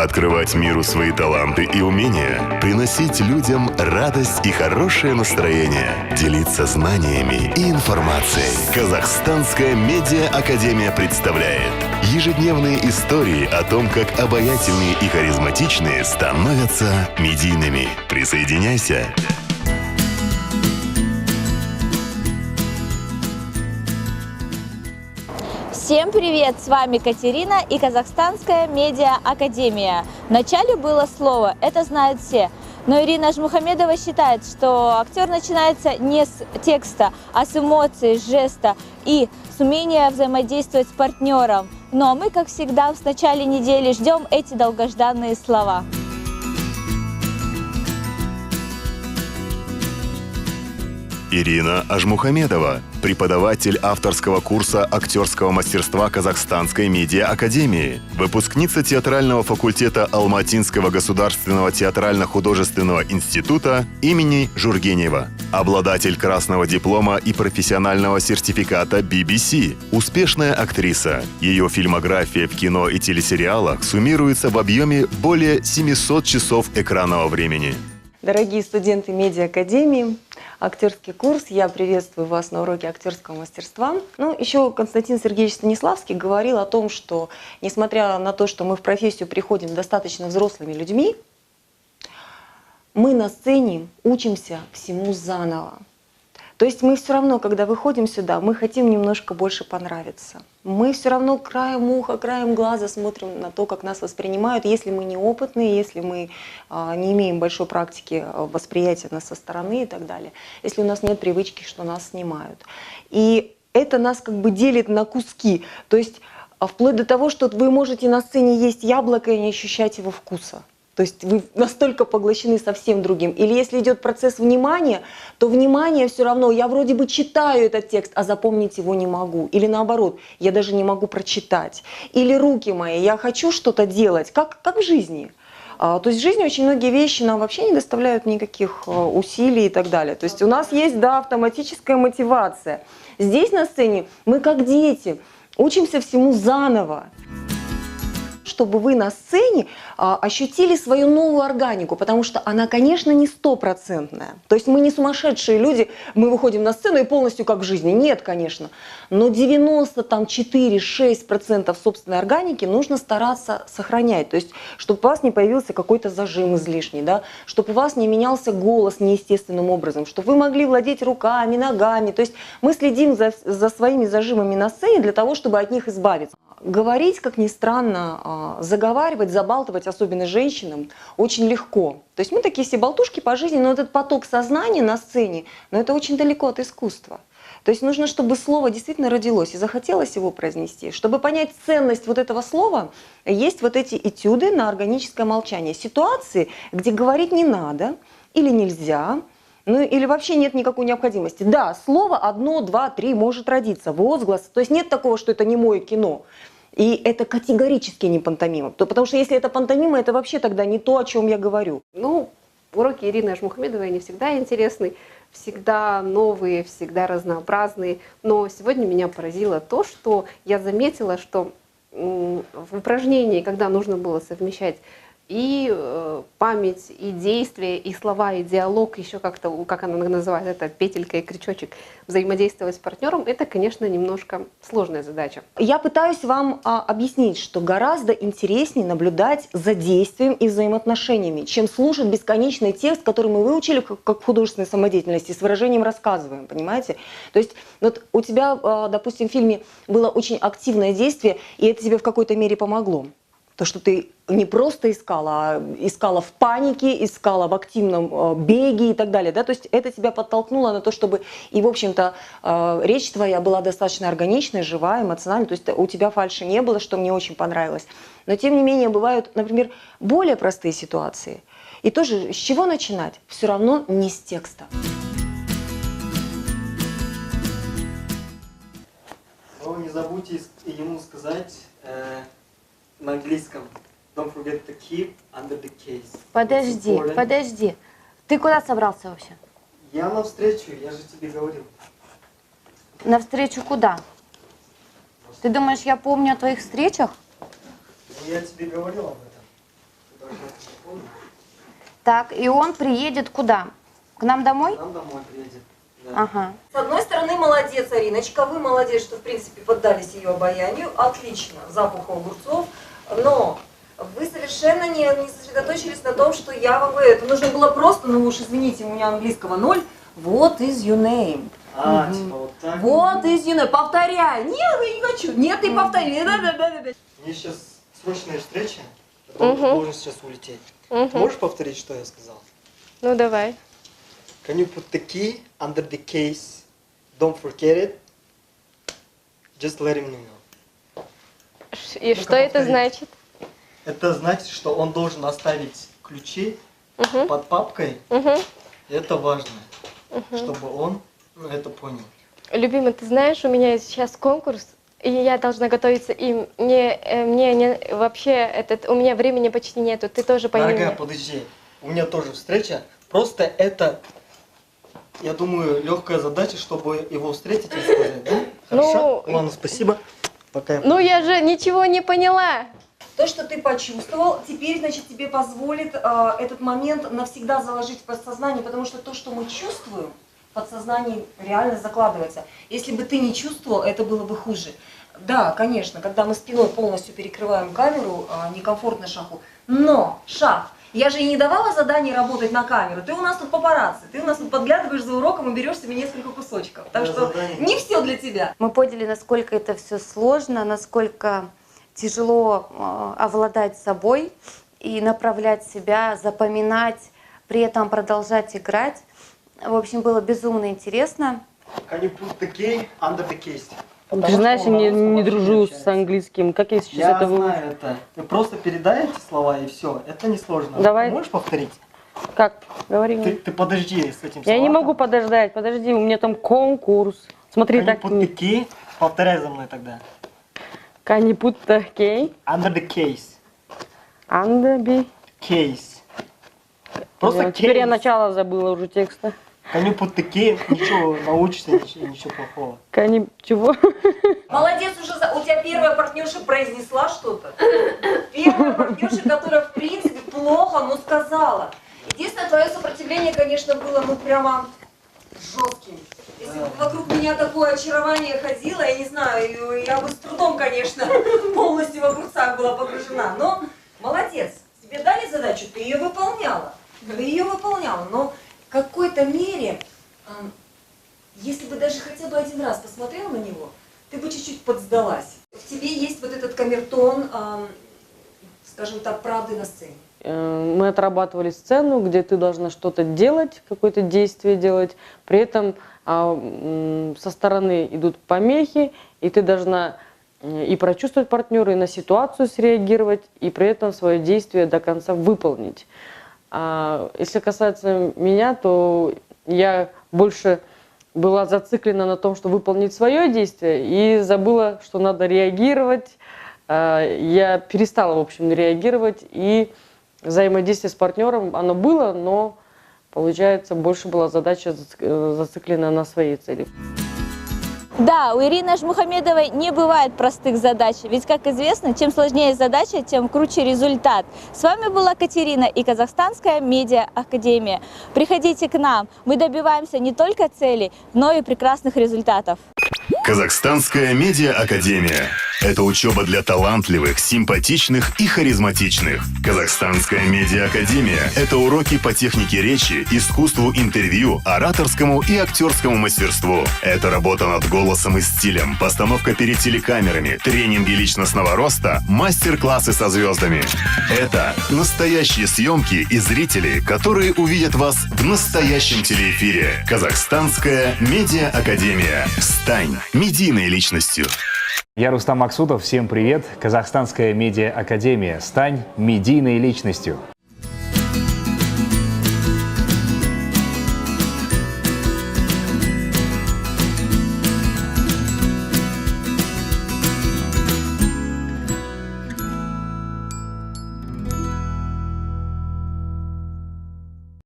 Открывать миру свои таланты и умения, приносить людям радость и хорошее настроение, делиться знаниями и информацией. Казахстанская медиа-академия представляет ежедневные истории о том, как обаятельные и харизматичные становятся медийными. Присоединяйся! Всем привет! С вами Катерина и Казахстанская медиа-академия. В начале было слово, это знают все. Но Ирина Ажмухамедова считает, что актер начинается не с текста, а с эмоций, с жеста и с умения взаимодействовать с партнером. Но мы, как всегда, в начале недели ждем эти долгожданные слова. Ирина Ажмухамедова, преподаватель авторского курса актерского мастерства Казахстанской медиа-академии, выпускница театрального факультета Алматинского государственного театрально-художественного института имени Жургенева, обладатель красного диплома и профессионального сертификата BBC, успешная актриса. Ее фильмография в кино и телесериалах суммируется в объеме более 700 часов экранного времени. Дорогие студенты медиа-академии, актерский курс, я приветствую вас на уроке актерского мастерства. Еще Константин Сергеевич Станиславский говорил о том, что несмотря на то, что мы в профессию приходим достаточно взрослыми людьми, мы на сцене учимся всему заново. То есть мы все равно, когда выходим сюда, мы хотим немножко больше понравиться. Мы все равно краем уха, краем глаза смотрим на то, как нас воспринимают, если мы неопытные, если мы не имеем большой практики восприятия нас со стороны и так далее. Если у нас нет привычки, что нас снимают. И это нас как бы делит на куски. То есть вплоть до того, что вы можете на сцене есть яблоко и не ощущать его вкуса. То есть вы настолько поглощены совсем другим. Или если идет процесс внимания, то внимание все равно, я вроде бы читаю этот текст, а запомнить его не могу. Или наоборот, я даже не могу прочитать. Или руки мои, я хочу что-то делать, как в жизни. То есть в жизни очень многие вещи нам вообще не доставляют никаких усилий и так далее. То есть у нас есть, да, автоматическая мотивация. Здесь на сцене мы как дети учимся всему заново, чтобы вы на сцене ощутили свою новую органику, потому что она, конечно, не стопроцентная. То есть мы не сумасшедшие люди, мы выходим на сцену и полностью как в жизни. Нет, конечно. Но 94-6% собственной органики нужно стараться сохранять. То есть, чтобы у вас не появился какой-то зажим излишний, да? Чтобы у вас не менялся голос неестественным образом, чтобы вы могли владеть руками, ногами. То есть мы следим за своими зажимами на сцене для того, чтобы от них избавиться. Говорить, как ни странно, заговаривать, забалтывать, особенно женщинам, очень легко. То есть мы такие все болтушки по жизни, но этот поток сознания на сцене, но это очень далеко от искусства. То есть нужно, чтобы слово действительно родилось и захотелось его произнести. Чтобы понять ценность вот этого слова, есть вот эти этюды на органическое молчание. Ситуации, где говорить не надо или нельзя, или вообще нет никакой необходимости. Да, слово 1, 2, 3 может родиться, возглас. То есть нет такого, что это не мое кино. И это категорически не пантомима. Потому что если это пантомима, это вообще тогда не то, о чем я говорю. Уроки Ирины Ажмухамедовой, они всегда интересны, всегда новые, всегда разнообразные. Но сегодня меня поразило то, что я заметила, что в упражнении, когда нужно было совмещать и память, и действие, и слова, и диалог, еще как-то, как она называет это, петелька и крючочек, взаимодействовать с партнером, это, конечно, немножко сложная задача. Я пытаюсь вам объяснить, что гораздо интереснее наблюдать за действием и взаимоотношениями, чем слушать бесконечный текст, который мы выучили как в художественной самодеятельности, с выражением рассказываем, понимаете? То есть вот у тебя, допустим, в фильме было очень активное действие, и это тебе в какой-то мере помогло. То, что ты не просто искала, а искала в панике, искала в активном беге и так далее. Да? То есть это тебя подтолкнуло на то, чтобы и, в общем-то, речь твоя была достаточно органичная, живая, эмоциональная. То есть у тебя фальши не было, что мне очень понравилось. Но, тем не менее, бывают, например, более простые ситуации. И тоже с чего начинать? Все равно не с текста. Но не забудьте ему сказать... на английском. Don't forget to keep under the case. Подожди. Ты куда собрался вообще? Я навстречу, я же тебе говорил. Навстречу куда? Ты думаешь, я помню о твоих встречах? Я тебе говорил об этом. Так, и он приедет куда? К нам домой? Нам домой приедет. Да. Ага. С одной стороны, молодец, Ариночка, вы молодец, что, в принципе, поддались ее обаянию. Отлично, запаху огурцов. Но вы совершенно не сосредоточились на том, что я вам говорю. Это нужно было просто, ну уж извините, у меня английского 0. What is your name? Типа вот так. What is your name? Повторяй. Нет, я не хочу. Нет, ты повтори. Мне сейчас срочная встреча. Я должен сейчас улететь. Можешь повторить, что я сказал? Ну, давай. Can you put the key under the case? Don't forget it. Just let him know. И что это повторить. значит? Это значит, что он должен оставить ключи под папкой. И это важно, чтобы он это понял. Любимый, ты знаешь, у меня сейчас конкурс, и я должна готовиться, и мне вообще у меня времени почти нету. Ты тоже пойми Дорогая, меня. подожди. У меня тоже встреча. Просто это, я думаю, легкая задача, чтобы его встретить и сказать, да? Хорошо? Ну, Ладно, спасибо. Пока. Ну, я же ничего не поняла. То, что ты почувствовал, теперь, значит, тебе позволит этот момент навсегда заложить в подсознание, потому что то, что мы чувствуем, в подсознании реально закладывается. Если бы ты не чувствовал, это было бы хуже. Да, конечно, когда мы спиной полностью перекрываем камеру, некомфортно шаху. Но, шах, я же и не давала задание работать на камеру. Ты у нас тут папарацци, ты у нас тут подглядываешь за уроком и берешь себе несколько кусочков. Так Да, что задание. не все для тебя. Мы поняли, насколько это все сложно, насколько тяжело овладать собой и направлять себя, запоминать, при этом продолжать играть. В общем, было безумно интересно. Can you put the key under the case? Ты же знаешь, я не дружу с английским. Как я сейчас Я это выучу? знаю это. Ты просто передай эти слова и все. Это не сложно. Давай. Можешь повторить? Как? Говори мне. Ты подожди с этим Я не салатом. могу подождать. Подожди, у меня там конкурс. Смотри, Can you так. put the key? Повторяй за мной тогда. Can you put the key Under the case. under the... Case. Просто Теперь я case. начало забыла уже текста. Can you put the key? Ничего, научишься, ничего плохого. Can you... Чего? Молодец, уже у тебя первая партнерша произнесла что-то. Первая партнерша, которая в принципе плохо, но сказала. Единственное, твое сопротивление, конечно, было ну прямо жестким. Если бы вокруг меня такое очарование ходило, я не знаю, я бы с трудом, конечно, полностью в огурцах была погружена. Но молодец, тебе дали задачу, ты ее выполняла. Ты ее выполняла, но в какой-то мере, если бы даже хотя бы один раз посмотрела на него, ты бы чуть-чуть подсдалась. В тебе есть вот этот камертон, скажем так, правды на сцене. Мы отрабатывали сцену, где ты должна что-то делать, какое-то действие делать. При этом со стороны идут помехи, и ты должна и прочувствовать партнера, и на ситуацию среагировать, и при этом свое действие до конца выполнить. Если касается меня, то я больше была зациклена на том, что выполнить свое действие, и забыла, что надо реагировать. Я перестала, в общем, реагировать, и взаимодействие с партнером, оно было, но, получается, больше была задача зациклена на своей цели. Да, у Ирины Ажмухамедовой не бывает простых задач, ведь, как известно, чем сложнее задача, тем круче результат. С вами была Катерина и Казахстанская медиа академия. Приходите к нам, мы добиваемся не только целей, но и прекрасных результатов. Казахстанская медиа академия – это учеба для талантливых, симпатичных и харизматичных. Казахстанская медиа академия – это уроки по технике речи, искусству интервью, ораторскому и актерскому мастерству. Это работа над голосом и стилем, постановка перед телекамерами, тренинги личностного роста, мастер-классы со звездами. Это настоящие съемки и зрители, которые увидят вас в настоящем телеэфире. Казахстанская медиа академия. Стань медийной личностью. Я Рустам Максутов, всем привет. Казахстанская медиа академия. Стань медийной личностью.